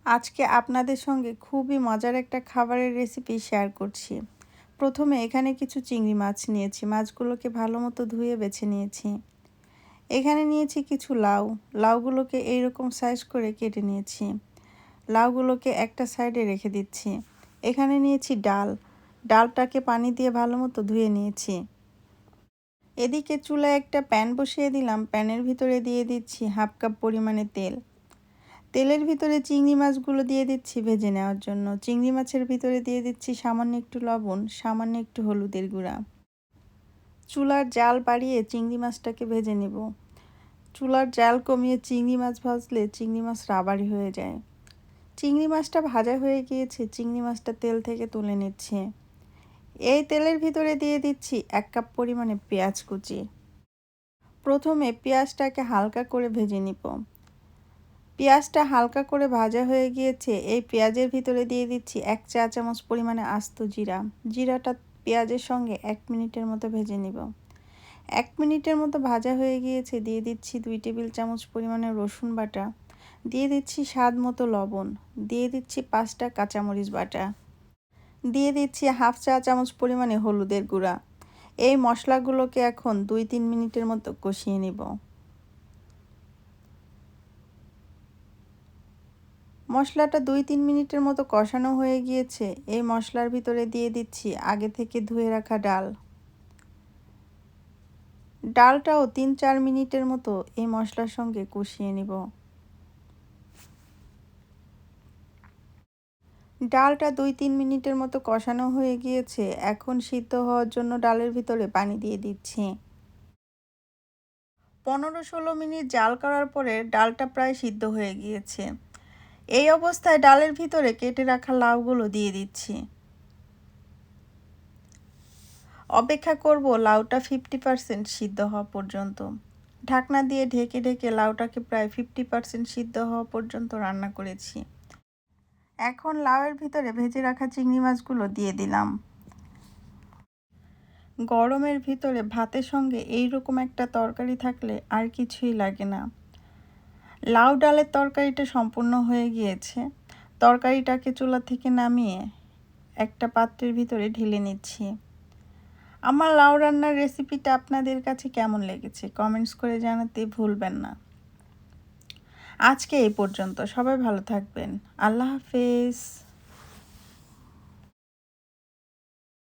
আজকে আপনাদের সঙ্গে খুবই মজার একটা খাবারের রেসিপি শেয়ার করছি। প্রথমে এখানে কিছু চিংড়ি মাছ নিয়েছি। মাছগুলোকে ভালো মতো ধুয়ে বেছে নিয়েছি। এখানে নিয়েছি কিছু লাউ। লাউগুলোকে এইরকম সাইজ করে কেটে নিয়েছি। লাউগুলোকে একটা সাইডে রেখে দিচ্ছি। এখানে নিয়েছি ডাল। ডালটাকে পানি দিয়ে ভালো মতো ধুয়ে নিয়েছি। এদিকে চুলায় একটা প্যান বসিয়ে দিলাম। প্যানের ভিতরে দিয়ে দিচ্ছি 1/2 কাপ পরিমাণে তেল। তেলের ভিতরে চিংড়ি মাছগুলো দিয়ে দিচ্ছি ভেজে নেওয়ার জন্য। চিংড়ি মাছের ভিতরে দিয়ে দিচ্ছি সামান্য একটু লবণ, সামান্য একটু হলুদের গুঁড়া। চুলার জাল বাড়িয়ে চিংড়ি মাছটাকে ভেজে নেব। চুলার জাল কমিয়ে চিংড়ি মাছ ভাজলে চিংড়ি মাছ রাবারি হয়ে যায়। চিংড়ি মাছটা ভাজা হয়ে গিয়েছে, চিংড়ি মাছটা তেল থেকে তুলে নিচ্ছে। এই তেলের ভিতরে দিয়ে দিচ্ছি 1 কাপ পরিমাণে পেঁয়াজ কুচি। প্রথমে পেঁয়াজটাকে হালকা করে ভেজে নিব। পেঁয়াজটা হালকা করে ভাজা হয়ে গিয়েছে। এই পেঁয়াজের ভিতরে দিয়ে দিচ্ছি 1 চা চামচ পরিমাণে আস্ত জিরা। জিরাটা পেঁয়াজের সঙ্গে 1 মিনিটের মতো ভেজে নিব। 1 মিনিটের মতো ভাজা হয়ে গিয়েছে। দিয়ে দিচ্ছি 2 টেবিল চামচ পরিমাণে রসুন বাটা। দিয়ে দিচ্ছি স্বাদ মতো লবণ। দিয়ে দিচ্ছি 5টা কাঁচামরিচ বাটা। দিয়ে দিচ্ছি 1/2 চা চামচ পরিমাণে হলুদের গুঁড়া। এই মশলাগুলোকে এখন 2-3 মিনিটের মতো কষিয়ে নিব। মশলাটা 2-3 মিনিটের মতো কষানো হয়ে গিয়েছে। এই মশলার ভিতরে দিয়ে দিচ্ছি আগে থেকে ধুয়ে রাখা ডাল। ডালটাও 3-4 মিনিটের মতো এই মশলার সঙ্গে কষিয়ে নিব। ডালটা 2-3 মিনিটের মতো কষানো হয়ে গিয়েছে। এখন সিদ্ধ হওয়ার জন্য ডালের ভিতরে পানি দিয়ে দিচ্ছি। 15-16 মিনিট জাল করার পরে ডালটা প্রায় সিদ্ধ হয়ে গিয়েছে। এই অবস্থায় ডালের ভিতরে কেটে রাখা লাউগুলো দিয়ে দিচ্ছি। অপেক্ষা করব লাউটা 50% সিদ্ধ হওয়া পর্যন্ত। ঢাকনা দিয়ে ঢেকে ঢেকে লাউটাকে প্রায় 50% সিদ্ধ হওয়া পর্যন্ত রান্না করেছি। এখন লাউয়ের ভিতরে ভেজে রাখা চিংড়ি মাছগুলো দিয়ে দিলাম। গরমের ভিতরে ভাতের সঙ্গে এই রকম একটা তরকারি থাকলে আর কিছুই লাগে না। লাউ ডালের তরকারিটা সম্পূর্ণ হয়ে গিয়েছে। তরকারিটাকে চুলা থেকে নামিয়ে একটা পাত্রের ভিতরে ঢেলে নিচ্ছি। আমার লাউ রান্নার রেসিপিটা আপনাদের কাছে কেমন লেগেছে কমেন্টস করে জানাতে ভুলবেন না। আজকে এই পর্যন্ত। সবাই ভালো থাকবেন। আল্লাহ হাফেজ।